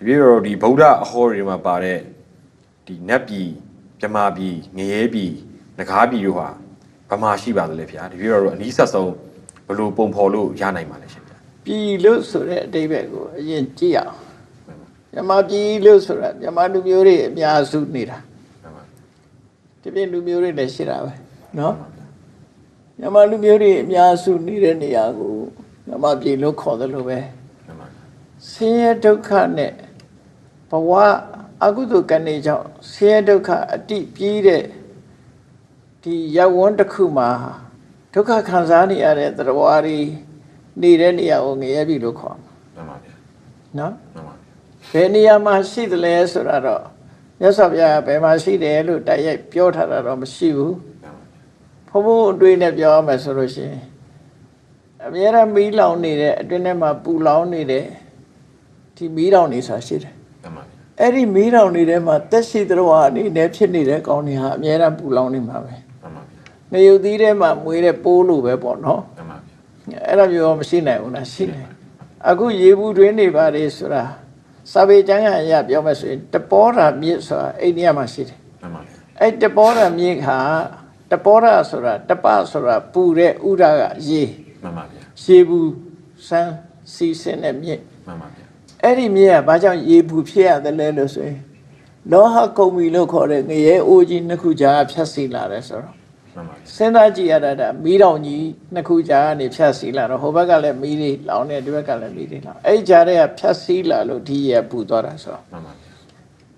ဒီပြီးတော့ဒီဗုဒ္ဓအဟောတွေမှာပါတဲ့ဒီနတ်ပြည်မြမာပြည်ငရဲပြည်နဂါးပြည်တို့ဟာဗမာရှိပါသလဲဗျာဒီပြီးတော့အနီးဆက်ဆုံးဘယ်လိုပုံဖော်လို့ရနိုင်ပါလဲရှင်ဗျာပြည်လို့ဆိုတဲ့အဓိပ္ပာယ်ကိုအရင်ကြည့်အောင်မြမာပြည်လို့ဆိုတာမြမာလူမျိုးတွေအများစုနေတာဒီပြင်လူမျိုးတွေလည်းရှိတာပဲနော်မြမာလူမျိုးတွေအများစုနေတဲ့နေရာကိုမြမာပြည်လို့ခေါ်တယ်လို့ပဲဆင်းရဲဒုက္ခနဲ့ဘဝအကုသိုလ်ကံတွေကြောင့်ဆင်းရဲဒုက္ခအတိပြေးတဲ့ဒီရပ်ဝန်းတစ်ခုမှာဒုက္ခခံစားနေရတဲ့သတ္တဝါတွေနေတဲ့နေရာကိုငရဲပြည်လို့ခေါ်မှာမှန်ပါဗျာနော်မှန်ပါဘယ်နေရာမှာရှိသလဲဆိုတာတော့မြတ်စွာဘုရားဘယ်မှာရှိတယ်လို့တိုက်ရိုက်ပြောထားတာတော့မရှိဘူးဘုံဘုံအတွေ့နဲ့ပြောရမယ်ဆိုလို့ရှိရင်အများရမီးလောင်နေတဲ့အတွင်းထဲမှာပူလောင်နေတဲ့ဒီမီးတောင်နေဆိုတာရှိတယ်မှန်ပါဗျာအဲ့ဒီမီးတောင်နေတဲ့မှာတက်ရှိသတ္တဝါအနေနဲ့ဖြစ်နေတဲ့ကောင်းတွေဟာအများရပူလောင်နေမှာပဲမှန်ပါဗျာငရုတ်သီးထဲမှာမွေးတဲ့ပိုးလိုပဲပေါ့နော်မှန်ပါဗျာအဲ့လိုမျိုးမရှိနိုင်ဘူးလားရှိတယ်အခုရေဘူးတွင်းနေပါလေဆိုတာစာပေကျမ်းကအရာပြောမယ်ဆိုရင်တပောဓာမြစ်ဆိုတာအိန္ဒိယမှာရှိတယ်မှန်ပါဗျာအဲ့တပောဓာမြစ်ဟာတပောဓာဆိုတာတပဆိုတာပူတဲ့ဥဒကရေမှန်ပါဗျာရေဘူးစမ်းစီစင်းတဲ့မြစ်မှန်ပါဗျာအဲ့ဒီမြစ်ကဘာကြောင့်ရေဘူးဖြစ်ရတယ်လဲလို့ဆိုရင်လောဟကုံမီလို့ခေါ်တဲ့ငရဲအိုးကြီးနှစ်ခုကြားဖြတ်စီလာတယ်ဆိုတော့စဉ်းစားကြည့်ရတာမီးတောင်ကြီးနှစ်ခုကြားကနေဖြတ်စီလာတော့ဟိုဘက်ကလည်းမီးတွေလောင်နေဒီဘက်ကလည်းမီးတွေလောင်အဲ့ကြားထဲကဖြတ်စီလာလို့ဒီရပူသွားတာဆိုတော့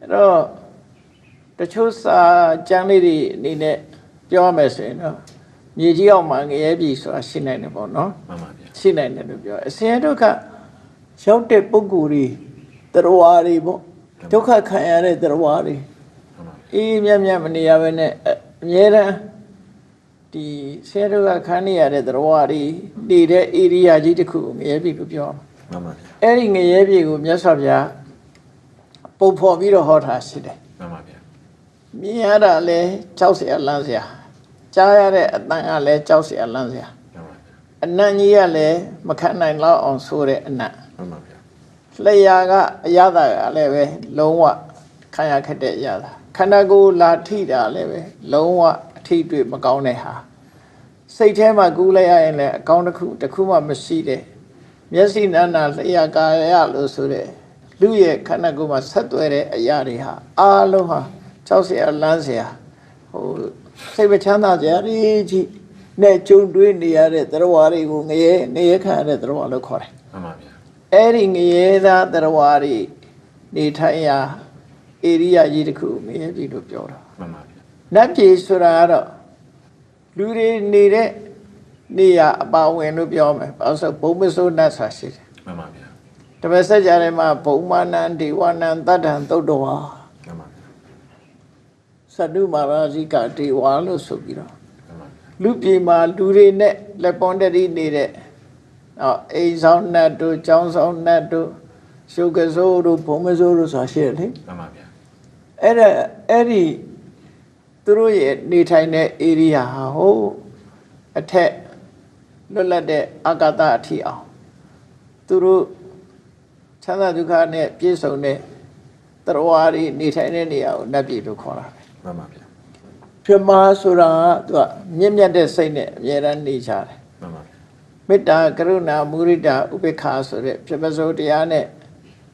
အဲ့တော့တချို့စာကျမ်းလေးတွေအနေနဲ့ပြောမယ်ဆိုရင်တော့မြေကြီးအောက်မှာငရဲပြည်ဆိုတာရှိနိုင်တယ်ပေါ့နော်မှန်ပါဗျာရှိနိုင်တယ်လို့ပြောအစင်ဒုက္ခရောက်တဲ့ပုဂ္ဂိုလ်တွေတရားတွေပေါ့ဒုက္ခခံရတဲ့တရားတွေအေးမြတ်မြတ်မနေရဘဲနဲ့အမြဲတမ်းဒီဆဲဒုက္ခခံရတဲ့တရားတွေနေတဲ့ area ကြီးတစ်ခုကိုငရဲပြည်လို့ပြောမှာမှန်ပါဗျာအဲ့ဒီငရဲပြည်ကိုမြတ်စွာဘုရားပုံဖော်ပြီးတော့ဟောထားရှိတယ်မှန်ပါဗျာမြင်ရတာလဲကြောက်เสียလန့်เสียကြားရတဲ့အတန်ကလည်းကြောက်เสียလန့်เสียအနံ့ကြီးကလည်းမခံနိုင်တော့အောင်ဆိုတဲ့အနံ့မှန်ပါဗျာလျှာကအရသာကလည်းပဲလုံးဝခံရခက်တဲ့အရသာခန္ဓာကိုယ်လာထိတာလည်းပဲလုံးဝအထိတွေ့မကောင်းတဲ့ဟာစိတ်ထဲမှာကူးလိုက်ရရင်လည်းအကောင်းတစ်ခုမှမရှိတဲ့မျက်စိနာနာလျှာကာယလို့ဆိုတဲ့လူရဲ့ခန္ဓာကိုယ်မှာဆက်သွဲတဲ့အရာတွေဟာအားလုံးဟာကြောက်เสียလန့်เสียဟိုစိတ်မချမ်းသာကြရကြီးနဲ့ကြုံတွေ့နေရတဲ့တရားတွေကိုငရဲခံရတဲ့တရားလို့ခေါ်တယ်မှန်ပါဗျာအဲ့ဒီငရဲသားတရားတွေနေထိုင်ရာဧရိယာကြီးတစ်ခုငရဲပြည်လို့ပြောတာမှန်ပါဗျာနတ်ပြည်ဆိုတာကတော့လူတွေနေတဲ့နေရာအပါဝင်လို့ပြောမယ်ဘာလို့ဆိုဘုံမစိုးနတ်ဆာရှိတယ်မှန်ပါဗျာတပည့်ဆက်ကြတယ်မှာဘုံမာနံဒေဝနံတတ္ထံသုတ်တော်ဟာမှန်ပါဗျာသတ္တုမာရာဇိကဒေဝလို့ဆိုပြီးတော့လူပြည်မှာလူတွေနဲ့လက်ပွန်တရီနေတဲ့အိမ်ဆောင်နတ်တို့ကျောင်းဆောင်နတ်တို့ရှုပ်ကစိုးတို့ဘုံမစိုးတို့ဆိုတာရှိတယ်လေမှန်ပါဗျာအဲ့ဒီသူတို့ရဲ့နေထိုင်တဲ့ area ဟာဟိုအထက်လွတ်လပ်တဲ့အာကာသအထိအောင်သူတို့ချမ်းသာဒုက္ခနဲ့ပြည့်စုံတဲ့တရားတွေနေထိုင်တဲ့နေရာကိုနတ်ပြည်လို့ခေါ်တာပဲမှန်ပါဗျာပြမဆိုတာကသူကမြင့်မြတ်တဲ့စိတ်နဲ့အမြဲတမ်းနေကြတယ်မှန်ပါဗျာမေတ္တာကရုဏာမုဒိတာဥပေက္ခဆိုတဲ့ပြမစိုးတရားနဲ့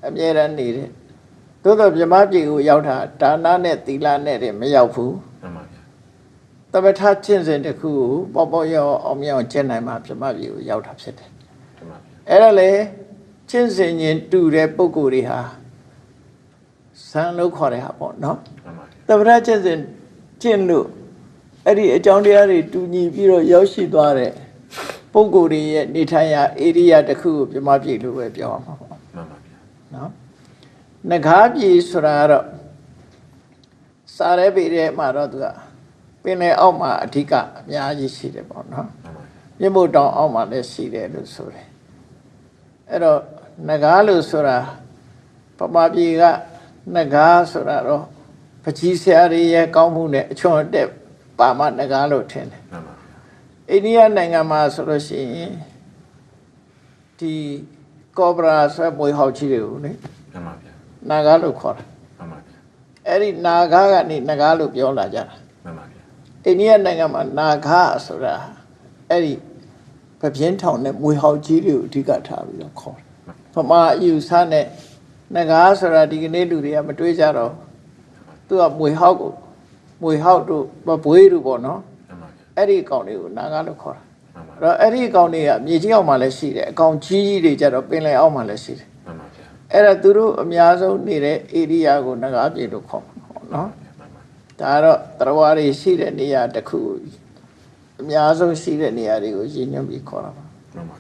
အမြဲတမ်းနေတယ်သို့တော့ပြမပြည်ကိုရောက်တာဒါနနဲ့သီလနဲ့တည်းမရောက်ဘူးမှန်ပါဗျာတပထကျင့်စဉ်တစ်ခုကိုပေါ့ပေါ့ရောအောင်မြောင်ကျင့်နိုင်မှပြမပြည်ကိုရောက်တာဖြစ်တယ်မှန်ပါဗျာအဲ့ဒါလေကျင့်စဉ်ချင်းတူတဲ့ပုဂ္ဂိုလ်တွေဟာဇန်လို့ခေါ်တဲ့ဟာပေါ့နော်မှန်ပါတပထကျင့်စဉ်ကျင့်လို့အဲ့ဒီအကြောင်းတရားတွေတူညီပြီးတော့ရောက်ရှိသွားတဲ့ပုဂ္ဂိုလ်တွေရဲ့နေထိုင်ရာဧရိယာတစ်ခုကိုပြမပြည်လို့ပဲပြောအောင်ပါပေါ့မှန်ပါဗျာနော်နဂါးပြည်ဆိုတာတော့စားရဲပေတဲ့မှာတော့သူကပင်လယ်အောက်မှာအဓိကအများကြီးရှိတယ်ပေါ့နော်မြစ်မို့တောင်အောက်မှာလည်းရှိတယ်လို့ဆိုတယ်အဲ့တော့နဂါးလို့ဆိုတာပပပြည်ကနဂါးဆိုတာတော့ပကြီးဆရာတွေရဲ့ကောင်းမှုနဲ့အချွန်တက်ပါမနဂါးလို့ထင်တယ်မှန်ပါဗျာအိန္ဒိယနိုင်ငံမှာဆိုလို့ရှိရင်ဒီကောဘရာဆွဲမွေးဟောက်ကြီးတွေကိုလေမှန်ပါဗျာ နာဂလို့ခေါ်တာ မှန်ပါဗျာ အဲ့ဒီနာဂကနေနဂါလို့ပြောလာကြတာ မှန်ပါဗျာ အိန္ဒိယနိုင်ငံမှာနာဂဆိုတာအဲ့ဒီပပြင်းထောင်နဲ့မွေဟောက်ကြီးတွေကိုအဓိကထားပြီးတော့ခေါ်တယ်ဗမာအယူဆနဲ့နဂါဆိုတာဒီကနေ့လူတွေကမတွေးကြတော့သူကမွေဟောက်ကိုမွေဟောက်တို့ဘွေးတို့ပေါ့နော် မှန်ပါဗျာ အဲ့ဒီအကောင်တွေကိုနာဂလို့ခေါ်တာ မှန်ပါ အဲ့တော့အဲ့ဒီအကောင်တွေကမြေကြီးအောက်မှာလည်းရှိတယ်အကောင်ကြီးကြီးတွေကြတော့ပင်လယ်အောက်မှာလည်းရှိတယ် မှန်ပါဗျာ အဲ့ဒါသူတို့အများဆုံးနေတဲ့ဧရိယာကိုနဂါပြေလို့ခေါ်မှာပေါ့နော် မှန်ပါ ဒါကတော့တရားတွေရှိတဲ့နေရာတစ်ခုအများဆုံးရှိတဲ့နေရာတွေကိုရည်ညွှန်းပြီးခေါ်တာပါ မှန်ပါ